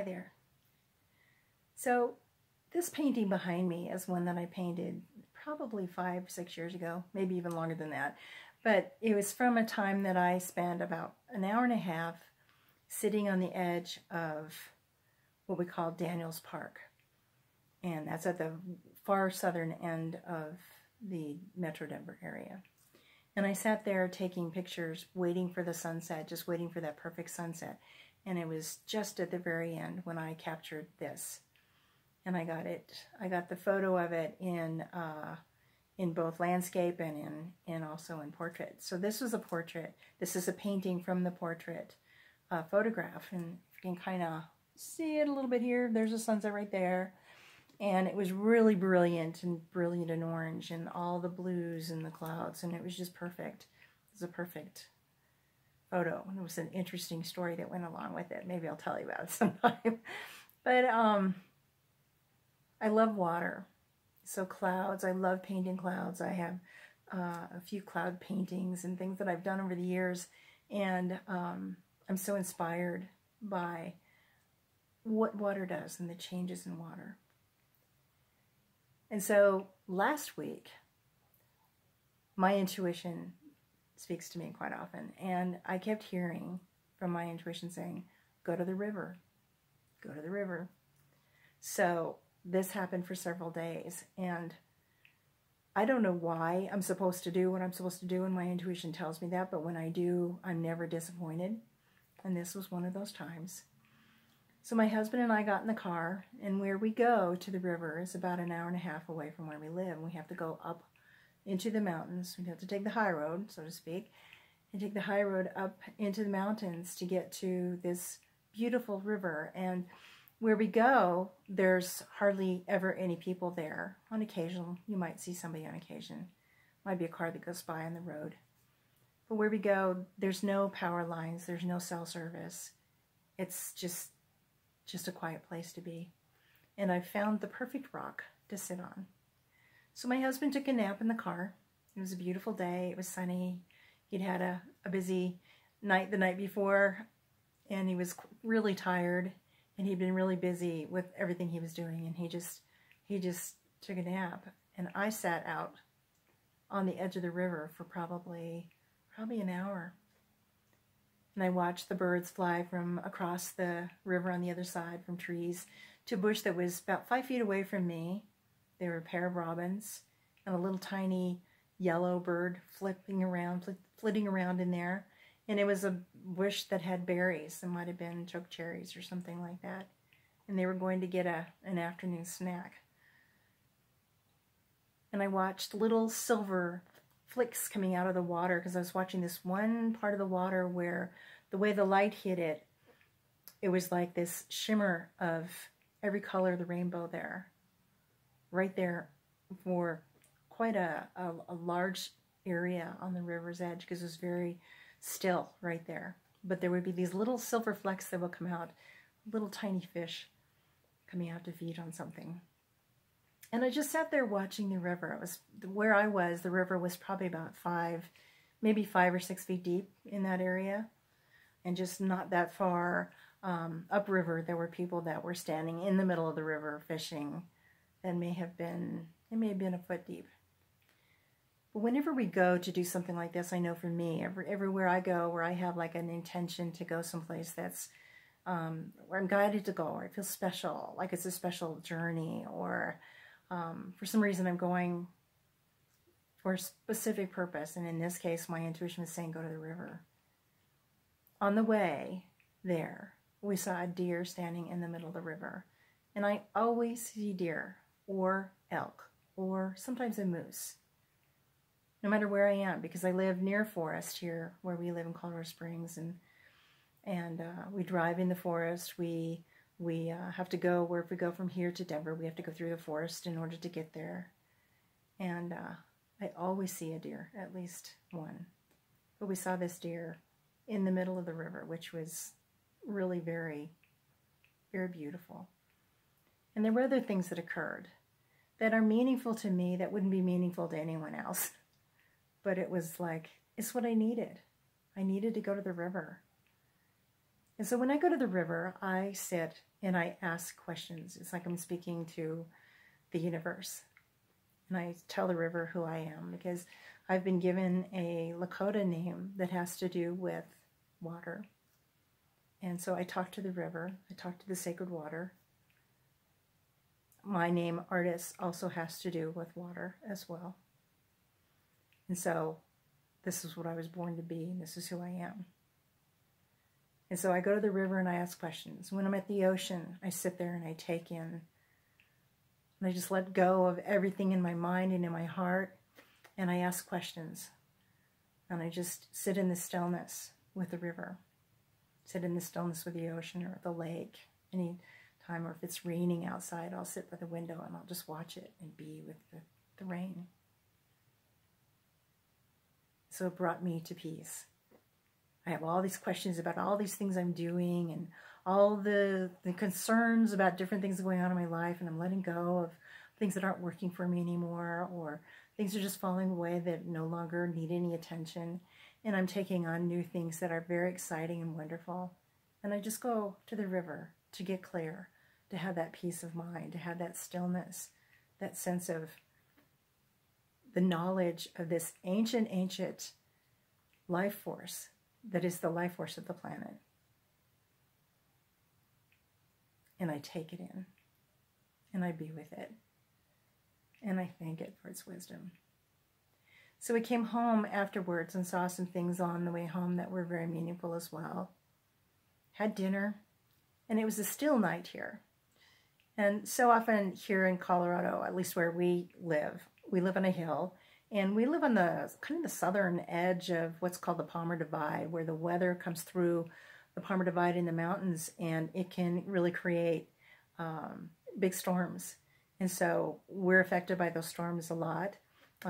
there. So this painting behind me is one that I painted probably 5 or 6 years ago, maybe even longer than that. But it was from a time that I spent about an hour and a half sitting on the edge of what we call Daniels Park. And that's at the far southern end of the Metro Denver area. And I sat there taking pictures, waiting for the sunset, just waiting for that perfect sunset. And it was just at the very end when I captured this. And I got the photo of it in both landscape and also in portrait. So this was a portrait. This is a painting from the portrait photograph. And you can kind of see it a little bit here. There's a sunset right there. And it was really brilliant and brilliant in orange and all the blues and the clouds. And it was just perfect. It was a perfect photo. And it was an interesting story that went along with it. Maybe I'll tell you about it sometime. But I love water. So clouds, I love painting clouds. I have a few cloud paintings and things that I've done over the years. And I'm so inspired by what water does and the changes in water. And so last week, my intuition speaks to me quite often. And I kept hearing from my intuition saying, go to the river, go to the river. So this happened for several days. And I don't know why I'm supposed to do what I'm supposed to do, and my intuition tells me that. But when I do, I'm never disappointed. And this was one of those times. So my husband and I got in the car, and where we go to the river is about an hour and a half away from where we live. We have to go up into the mountains. We have to take the high road, so to speak, and take the high road up into the mountains to get to this beautiful river. And where we go, there's hardly ever any people there. On occasion, you might see somebody on occasion. Might be a car that goes by on the road. But where we go, there's no power lines. There's no cell service. It's just a quiet place to be. And I found the perfect rock to sit on. So my husband took a nap in the car. It was a beautiful day. It was sunny. He'd had a busy night the night before, and he was really tired, and he'd been really busy with everything he was doing, and he just took a nap. And I sat out on the edge of the river for probably an hour. And I watched the birds fly from across the river on the other side, from trees to a bush that was about 5 feet away from me. There were a pair of robins and a little tiny yellow bird flitting around in there. And it was a bush that had berries. It might have been choke cherries or something like that. And they were going to get an afternoon snack. And I watched little silver flicks coming out of the water, because I was watching this one part of the water where the way the light hit it, it was like this shimmer of every color of the rainbow there, right there for quite a large area on the river's edge, because it was very still right there. But there would be these little silver flecks that would come out, little tiny fish coming out to feed on something. And I just sat there watching the river. It was where I was. The river was probably about maybe 5 or 6 feet deep in that area. And just not that far upriver, there were people that were standing in the middle of the river fishing. It may have been a foot deep. But whenever we go to do something like this, I know for me, everywhere I go where I have like an intention to go someplace that's where I'm guided to go, or I feel special, like it's a special journey, or for some reason I'm going for a specific purpose. And in this case, my intuition was saying, go to the river. On the way there, we saw a deer standing in the middle of the river. And I always see deer or elk or sometimes a moose, no matter where I am, because I live near forest here where we live in Colorado Springs, and we drive in the forest. We have to go, where if we go from here to Denver, we have to go through the forest in order to get there. And I always see a deer, at least one. But we saw this deer in the middle of the river, which was really very, very beautiful. And there were other things that occurred that are meaningful to me that wouldn't be meaningful to anyone else. But it was like, it's what I needed. I needed to go to the river. And so when I go to the river, I sit and I ask questions. It's like I'm speaking to the universe. And I tell the river who I am, because I've been given a Lakota name that has to do with water. And so I talk to the river, I talk to the sacred water. My name, Artis, also has to do with water as well. And so this is what I was born to be, and this is who I am. And so I go to the river and I ask questions. When I'm at the ocean, I sit there and I take in, and I just let go of everything in my mind and in my heart, and I ask questions. And I just sit in the stillness with the river, sit in the stillness with the ocean or the lake. Any time, or if it's raining outside, I'll sit by the window and I'll just watch it and be with the rain. So it brought me to peace. I have all these questions about all these things I'm doing and all the concerns about different things going on in my life, and I'm letting go of things that aren't working for me anymore, or things are just falling away that no longer need any attention, and I'm taking on new things that are very exciting and wonderful. And I just go to the river to get clear, to have that peace of mind, to have that stillness, that sense of the knowledge of this ancient life force that is the life force of the planet. And I take it in, and I be with it, and I thank it for its wisdom. So we came home afterwards and saw some things on the way home that were very meaningful as well. Had dinner, and it was a still night here. And so often here in Colorado, at least where we live on a hill, and we live on the kind of the southern edge of what's called the Palmer Divide, where the weather comes through the Palmer Divide in the mountains, and it can really create big storms. And so we're affected by those storms a lot.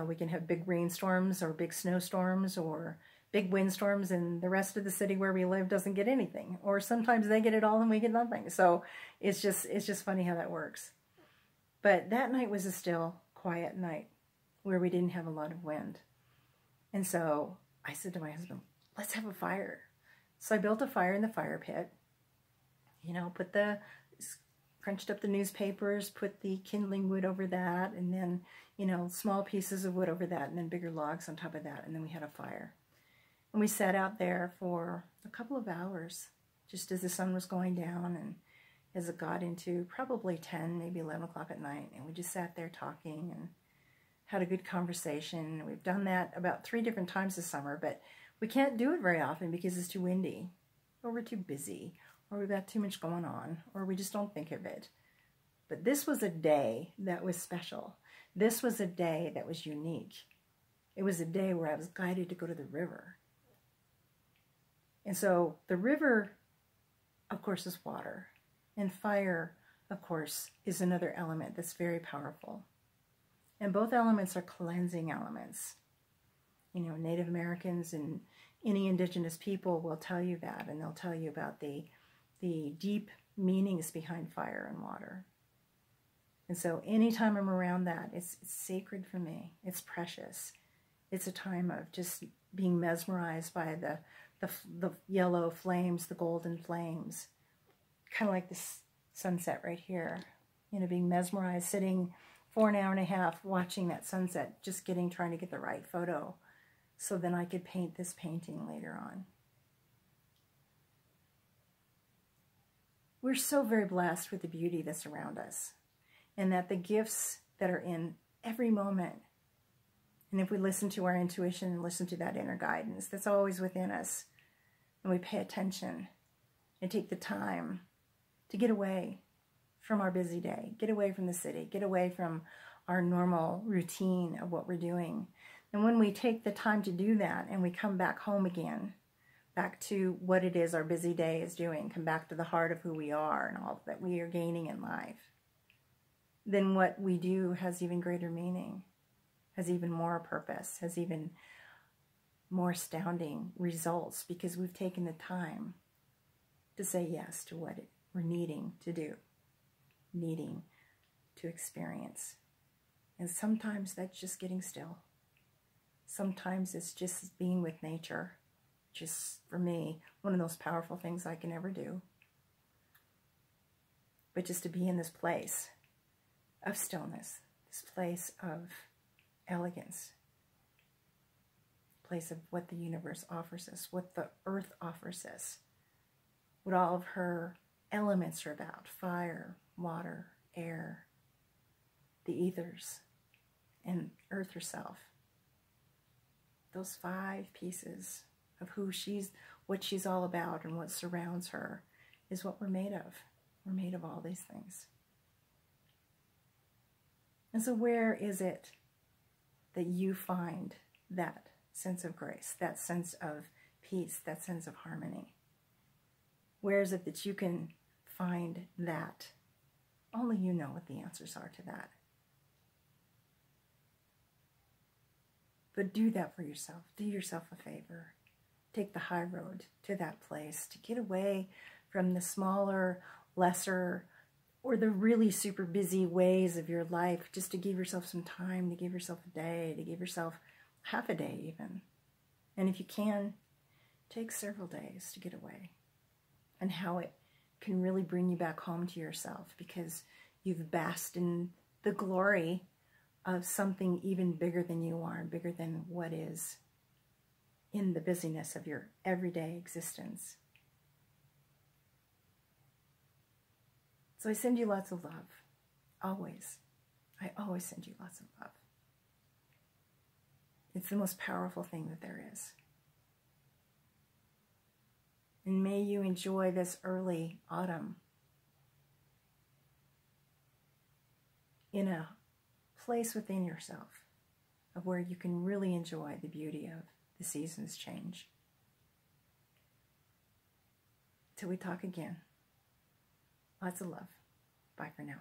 We can have big rainstorms or big snowstorms or big windstorms, and the rest of the city where we live doesn't get anything. Or sometimes they get it all and we get nothing. So it's just funny how that works. But that night was a still, quiet night where we didn't have a lot of wind. And so I said to my husband, let's have a fire. So I built a fire in the fire pit, crunched up the newspapers, put the kindling wood over that, and then, small pieces of wood over that, and then bigger logs on top of that, and then we had a fire. And we sat out there for a couple of hours, just as the sun was going down, and as it got into probably 10, maybe 11 o'clock at night, and we just sat there talking and had a good conversation. We've done that about 3 different times this summer, but we can't do it very often because it's too windy, or we're too busy, or we've got too much going on, or we just don't think of it. But this was a day that was special. This was a day that was unique. It was a day where I was guided to go to the river. And so the river, of course, is water. And fire, of course, is another element that's very powerful. And both elements are cleansing elements. Native Americans and any indigenous people will tell you that, and they'll tell you about the deep meanings behind fire and water. And so anytime I'm around that, it's sacred for me. It's precious. It's a time of just being mesmerized by the yellow flames, the golden flames. Kind of like this sunset right here. Being mesmerized, sitting for an hour and a half watching that sunset, just trying to get the right photo so then I could paint this painting later on. We're so very blessed with the beauty that's around us, and that the gifts that are in every moment, and if we listen to our intuition and listen to that inner guidance that's always within us, and we pay attention and take the time to get away from our busy day, get away from the city, get away from our normal routine of what we're doing. And when we take the time to do that and we come back home again, back to what it is our busy day is doing, come back to the heart of who we are and all that we are gaining in life, then what we do has even greater meaning, has even more purpose, has even more astounding results, because we've taken the time to say yes to what we're needing to do, needing to experience. And sometimes that's just getting still. Sometimes it's just being with nature. Just, for me, one of those powerful things I can ever do. but just to be in this place of stillness, this place of elegance, place of what the universe offers us, what the earth offers us, what all of her elements are about: fire, water, air, the ethers, and earth herself. Those 5 pieces of what she's all about and what surrounds her is what we're made of. We're made of all these things. And so where is it that you find that sense of grace, that sense of peace, that sense of harmony? Where is it that you can find that? Only you know what the answers are to that. But do that for yourself. Do yourself a favor. Take the high road to that place, to get away from the smaller, lesser, or the really super busy ways of your life, just to give yourself some time, to give yourself a day, to give yourself half a day even. And if you can, take several days to get away. And how it can really bring you back home to yourself, because you've basked in the glory of something even bigger than you are, and bigger than what is in the busyness of your everyday existence. So I send you lots of love. Always. I always send you lots of love. It's the most powerful thing that there is. And may you enjoy this early autumn in a place within yourself of where you can really enjoy the beauty of the seasons change. Till we talk again, lots of love. Bye for now.